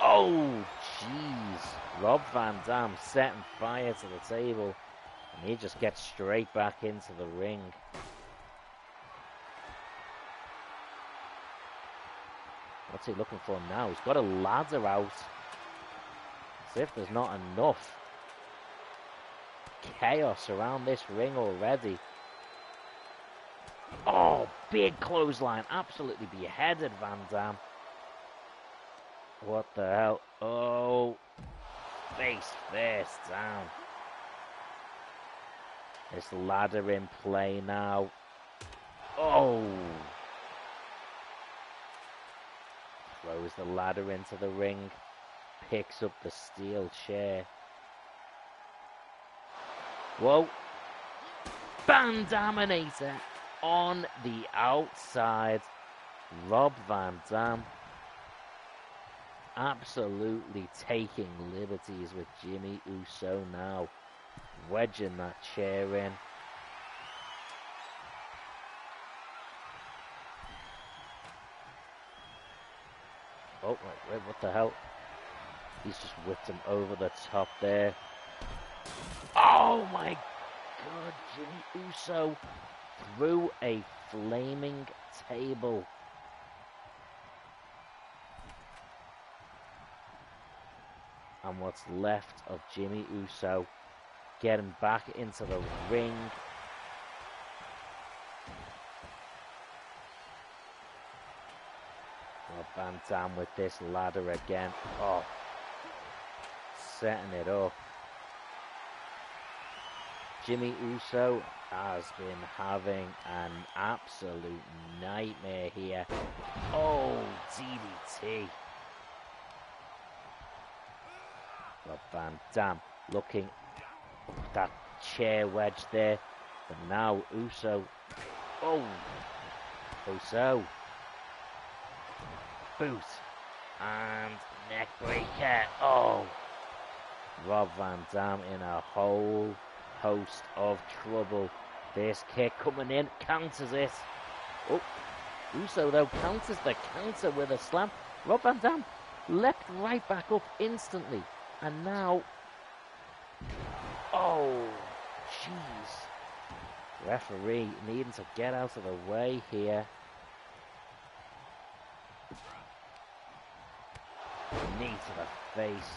Oh, jeez. Rob Van Dam setting fire to the table. And he just gets straight back into the ring. What's he looking for now? He's got a ladder out. As if there's not enough chaos around this ring already. Oh, big clothesline. Absolutely beheaded Van Dam. What the hell? Oh, face first down. This ladder in play now. Oh. Throws the ladder into the ring. Picks up the steel chair. Whoa. Bandaminator on the outside. Rob Van Dam absolutely taking liberties with Jimmy Uso now. Wedging that chair in. Oh, wait, what the hell? He's just whipped him over the top there. Oh my God, Jimmy Uso threw a flaming table. And what's left of Jimmy Uso getting back into the ring. Rob Van Dam with this ladder again. Oh, setting it up. Jimmy Uso has been having an absolute nightmare here. Oh, DDT. Rob Van Dam looking at that chair wedge there. But now Uso. Oh, Uso. Boot. And neck breaker. Oh. Rob Van Dam in a whole host of trouble. This kick coming in. Counters it. Oh. Uso though counters the counter with a slam. Rob Van Dam leapt right back up instantly. And now, oh, jeez. Referee needing to get out of the way here. Knee to the face.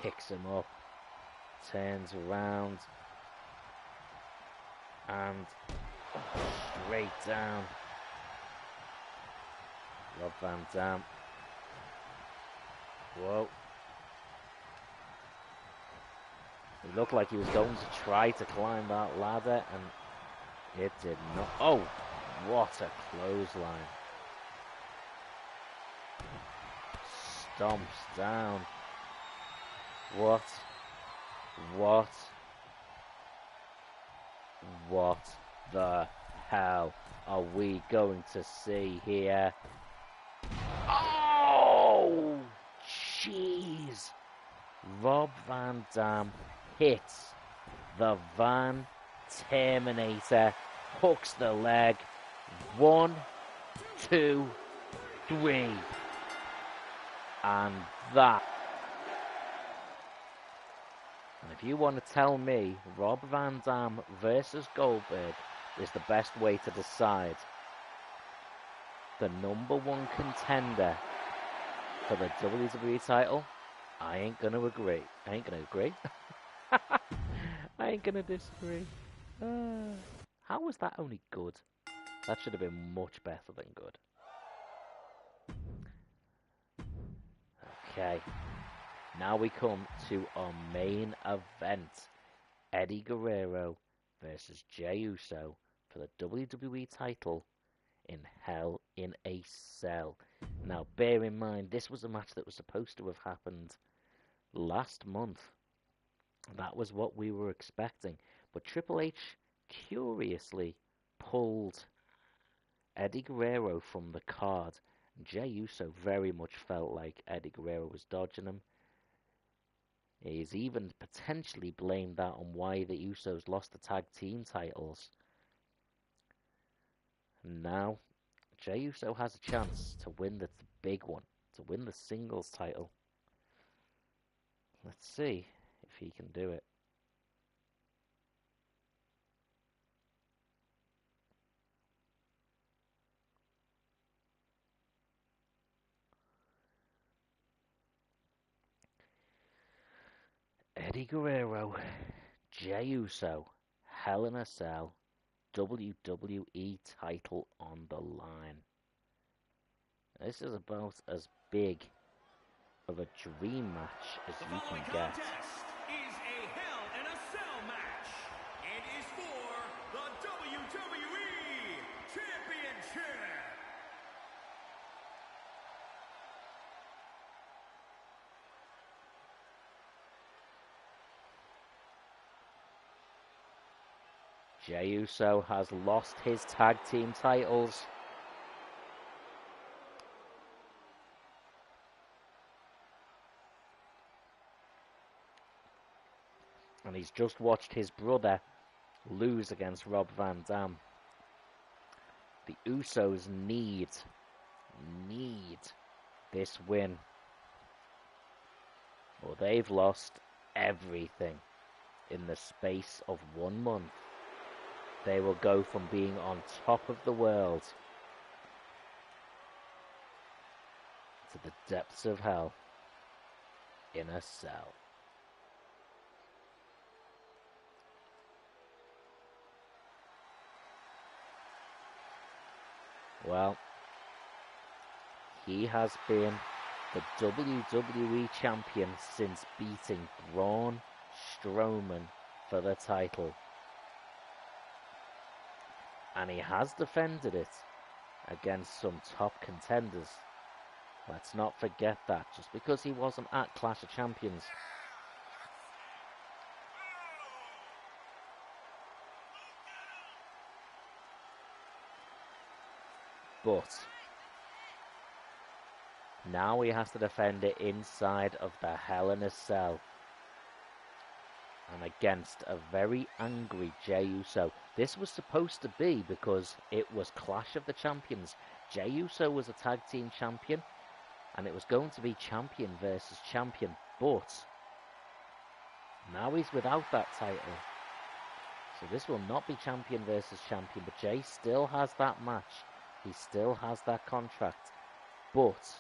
Picks him up. Turns around. And straight down. Rob Van Dam. Whoa. He looked like he was going to try to climb that ladder, and it did not. Oh, what a clothesline. Stomps down. What the hell are we going to see here? Oh, jeez. Rob Van Dam hits the Van Terminator, hooks the leg. 1, 2, 3. And that. And if you want to tell me Rob Van Dam versus Goldberg is the best way to decide the #1 contender for the WWE title, I ain't going to agree. I ain't going to agree. I ain't going to disagree. How was that only good? That should have been much better than good. Okay. Now we come to our main event. Eddie Guerrero versus Jey Uso for the WWE title in Hell in a Cell. Now, bear in mind, this was a match that was supposed to have happened last month. That was what we were expecting. But Triple H curiously pulled Eddie Guerrero from the card. Jey Uso very much felt like Eddie Guerrero was dodging him. He's even potentially blamed that on why the Usos lost the tag team titles. And now, Jey Uso has a chance to win the big one, to win the singles title. Let's see if he can do it. Eddie Guerrero, Jey Uso, Hell in a Cell, WWE title on the line. This is about as big of a dream match as you can get. Is a Hell in a Cell match and is for the WWE Championship. Jey Uso has lost his tag team titles. And he's just watched his brother lose against Rob Van Dam. The Usos need this win, or they've lost everything in the space of 1 month. They will go from being on top of the world to the depths of hell in a cell. Well, he has been the WWE champion since beating Braun Strowman for the title. And he has defended it against some top contenders. Let's not forget that. Just because he wasn't at Clash of Champions. But now he has to defend it inside of the Hell in a Cell. And against a very angry Jey Uso. This was supposed to be because it was Clash of the Champions. Jey Uso was a tag team champion. And it was going to be champion versus champion. But now he's without that title. So this will not be champion versus champion. But Jey still has that match. He still has that contract. But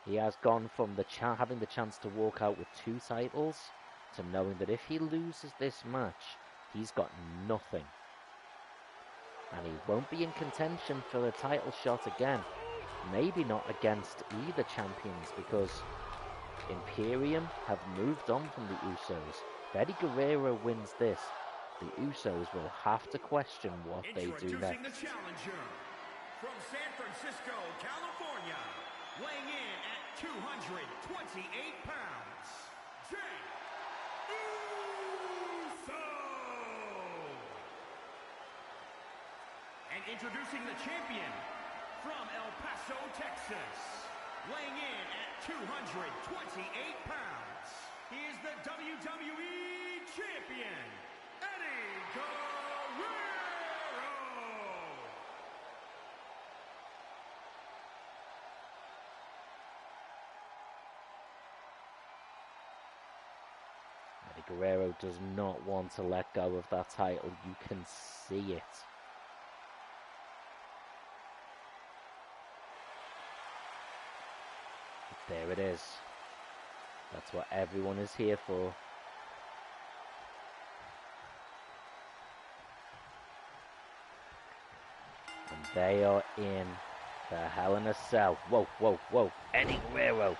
he has gone from having the chance to walk out with 2 titles to knowing that if he loses this match, he's got nothing. and he won't be in contention for a title shot again. Maybe not against either champions, because Imperium have moved on from the Usos. If Eddie Guerrero wins this, the Usos will have to question what they do next. Introducing the challenger from San Francisco, California, weighing in at 228 pounds, Jey Uso. And introducing the champion from El Paso, Texas, weighing in at 228 pounds, he is the WWE Champion, Eddie Guerrero. Eddie Guerrero does not want to let go of that title. You can see it. There it is. That's what everyone is here for. And they are in the Hell in a Cell. Whoa, whoa, whoa. Eddie Guerrero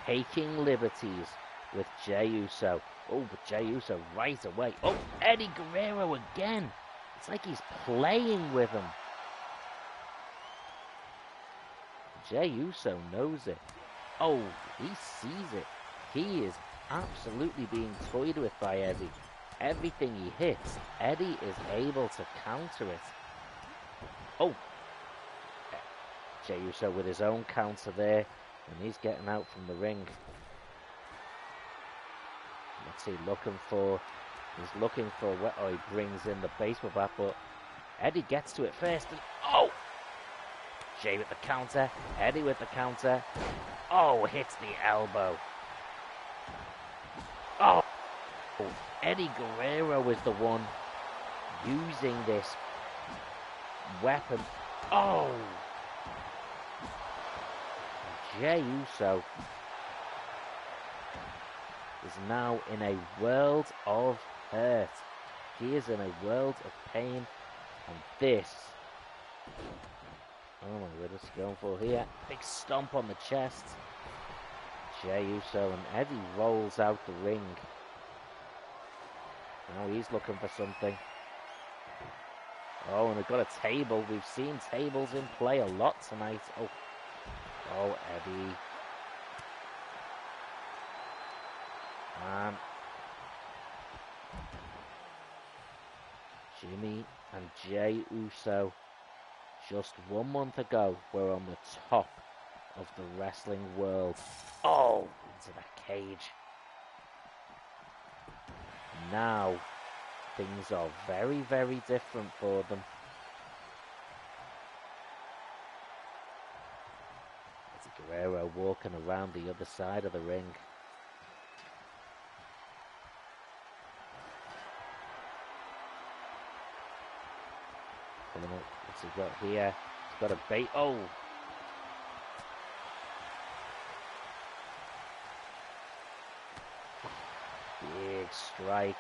taking liberties with Jey Uso. Oh, but Jey Uso right away. Oh, Eddie Guerrero again. It's like he's playing with him. Jey Uso knows it. Oh, he sees it. He is absolutely being toyed with by Eddie. Everything he hits, Eddie is able to counter it. Oh, Jey Uso with his own counter there, and he's getting out from the ring. What's he looking for? He's looking for what? Oh, he brings in the baseball bat, but Eddie gets to it first. And oh! Jey with the counter, Eddie with the counter. Oh, hits the elbow. Oh, Eddie Guerrero is the one using this weapon. Oh, Jey Uso is now in a world of hurt. He is in a world of pain, and this. Oh my goodness, going for here. Big stomp on the chest. Jey Uso, and Eddie rolls out the ring. Now he's looking for something. Oh, and they've got a table. We've seen tables in play a lot tonight. Oh, Eddie. Jimmy and Jey Uso, just 1 month ago, were on the top of the wrestling world. Oh, into that cage. Now, things are very, very different for them. It's Guerrero walking around the other side of the ring. What's he got here? He's got a bait. Oh! Big strike.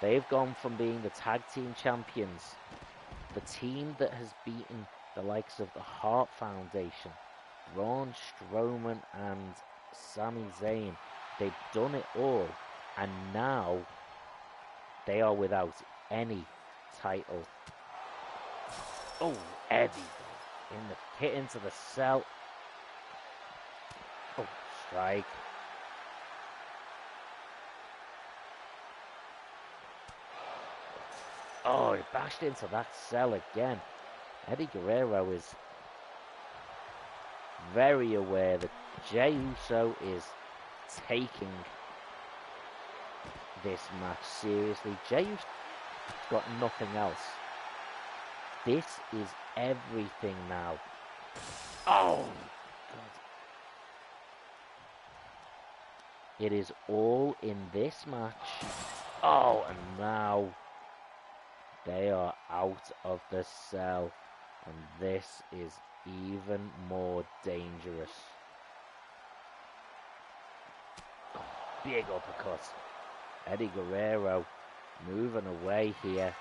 They've gone from being the tag team champions, the team that has beaten the likes of the Hart Foundation, Braun Strowman and Sami Zayn. They've done it all, and now they are without any title. Oh, Eddie hit into the cell. Oh, strike. Oh, he bashed into that cell again. Eddie Guerrero is very aware that Jey Uso is taking this match seriously. Jey Uso's got nothing else. This is everything now. Oh, God. It is all in this match. Oh, and now they are out of the cell. And this is even more dangerous. Oh, big uppercut. Eddie Guerrero moving away here.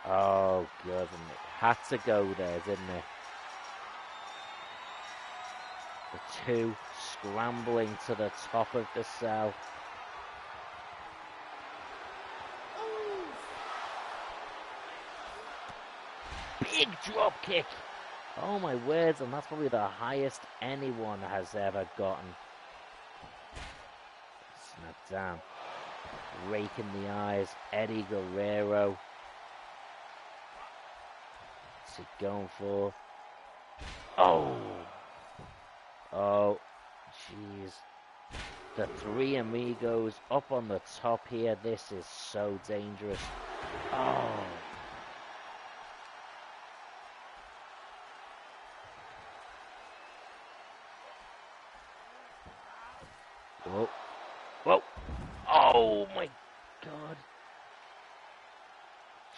Oh, good. And it had to go there, didn't it? The two scrambling to the top of the cell. Big drop kick. Oh my words, and that's probably the highest anyone has ever gotten. Snap down. Raking the eyes. Eddie Guerrero. What's he going for? Oh! Oh, jeez. The three amigos up on the top here. This is so dangerous. Oh. Whoa. Whoa. Oh my God.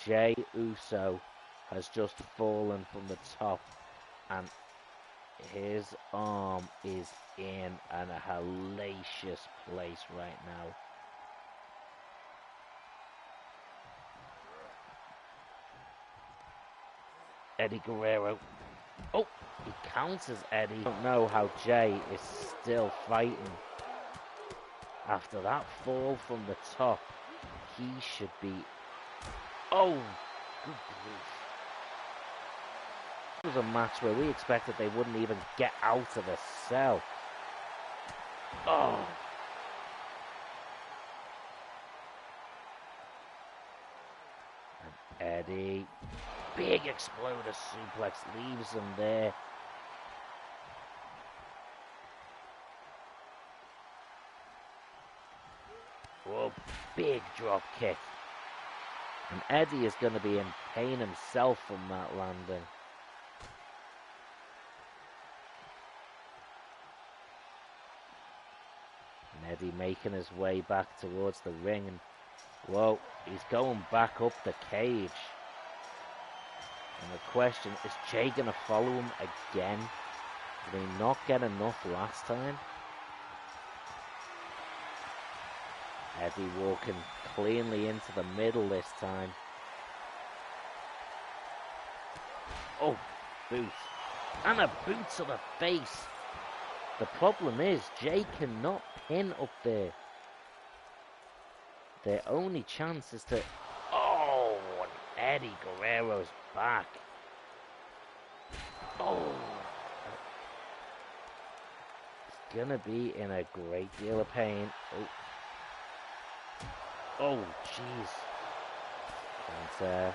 Jey Uso has just fallen from the top and his arm is in a hellacious place right now. Eddie Guerrero. Oh, he counters Eddie. I don't know how Jey is still fighting. After that fall from the top, he should be... Oh, good grief. This was a match where we expected they wouldn't even get out of the cell. Oh. And Eddie, big exploder suplex, leaves him there. Whoa, big drop kick. And Eddie is going to be in pain himself from that landing. And Eddie making his way back towards the ring. And whoa, he's going back up the cage. And the question, is Jey going to follow him again? Did he not get enough last time? Eddie walking cleanly into the middle this time. Oh, boot. And a boot to the face. The problem is, Jey cannot pin up there. Their only chance is to... Oh, and Eddie Guerrero's back. Oh. He's gonna be in a great deal of pain. Oh. Oh, jeez. And,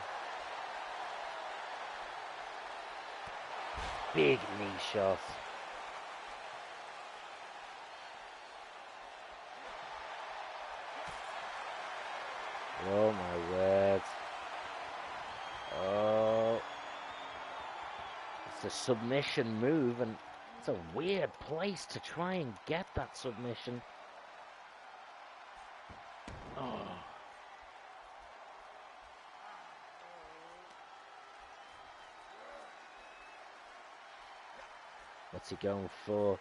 big knee shot. Oh, my word. Oh. It's a submission move, and it's a weird place to try and get that submission. Oh. What's he going for?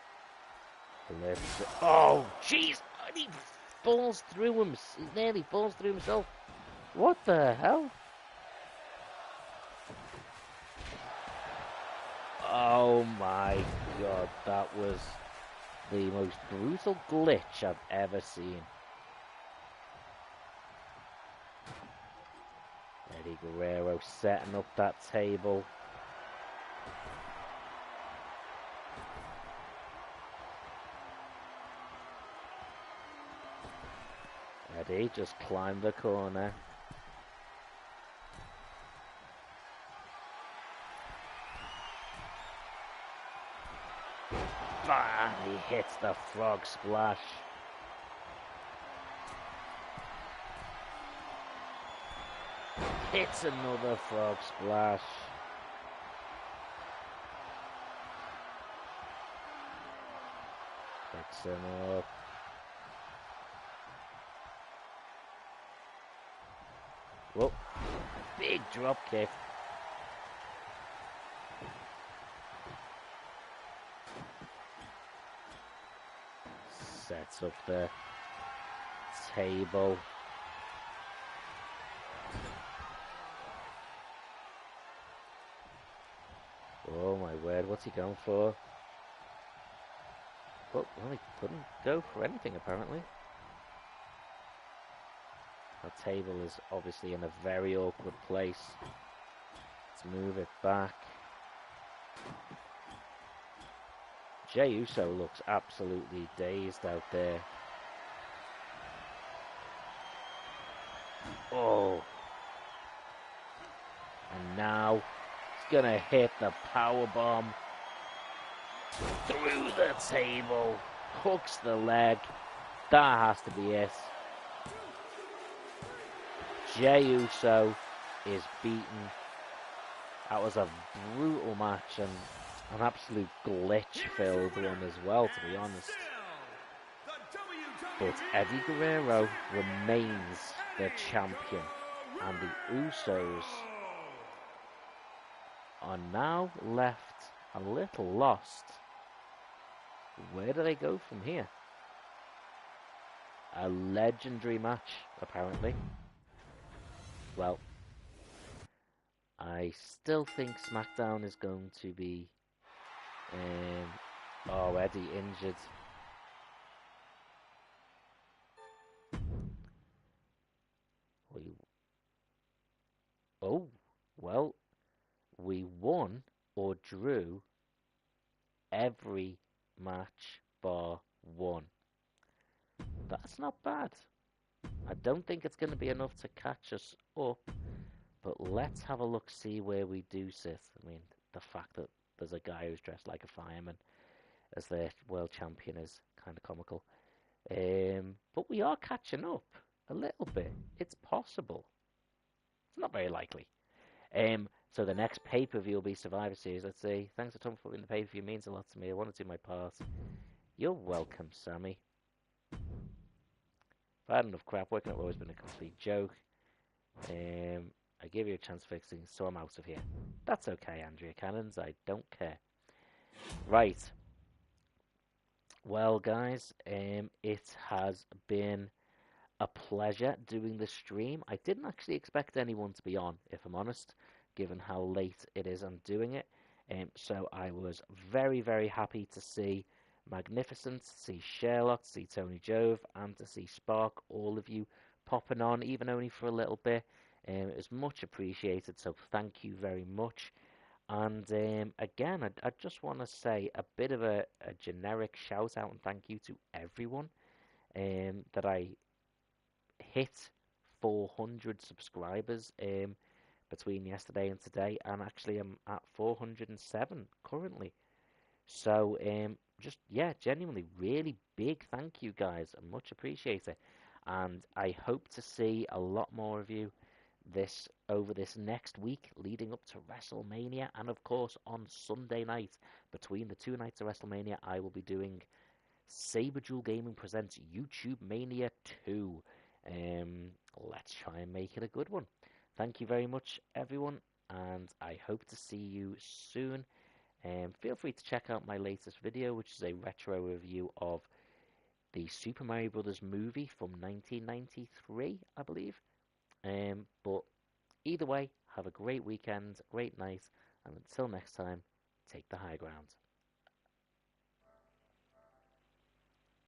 Oh, jeez! He falls through him. He nearly falls through himself. What the hell? Oh my God, that was the most brutal glitch I've ever seen. Eddie Guerrero setting up that table. Eddie just climbed the corner. Bam! He hits the frog splash. Hits another frog splash. Picks him up. Whoa, big drop kick. Sets up the table. word, what's he going for? Oh, well, he couldn't go for anything, apparently. The table is obviously in a very awkward place. Let's move it back. Jey Uso looks absolutely dazed out there. Oh. And now he's going to hit the power bomb through the table. Hooks the leg. That has to be it. Jey Uso is beaten. That was a brutal match and an absolute glitch-filled one as well, to be honest. But Eddie Guerrero remains the champion, and the Usos are now left a little lost. Where do they go from here? A legendary match, apparently. Well, I still think SmackDown is going to be already injured. We won or drew every match bar one. That's not bad. I don't think it's going to be enough to catch us up, but let's have a look, see where we do sit. I mean, the fact that there's a guy who's dressed like a fireman as their world champion is kind of comical. But we are catching up a little bit. It's possible. It's not very likely. So the next pay-per-view will be Survivor Series. Let's see. Thanks a ton for putting the pay-per-view. Means a lot to me. I want to do my part. You're welcome, Sammy. If I had enough crap, working out always been a complete joke. I gave you a chance fixing, so I'm out of here. That's okay, Andrea Cannons. I don't care. Right. Well, guys, it has been a pleasure doing this stream. I didn't actually expect anyone to be on, if I'm honest, given how late it is I'm doing it. So I was very, very happy to see Magnificent, to see Sherlock, to see Tony Jove, and to see Spark, all of you popping on, even only for a little bit. It was much appreciated, so thank you very much. And again, I just want to say a bit of a generic shout out and thank you to everyone that I hit 400 subscribers between yesterday and today, and actually I'm at 407 currently. So just genuinely really big thank you guys, I much appreciate it, and I hope to see a lot more of you over this next week leading up to WrestleMania, and of course on Sunday night between the two nights of WrestleMania I will be doing Saber Jewel Gaming presents YouTube Mania 2. Let's try and make it a good one. Thank you very much, everyone, and I hope to see you soon. Feel free to check out my latest video, which is a retro review of the Super Mario Brothers movie from 1993, I believe. But either way, have a great weekend, great night, and until next time, take the high ground.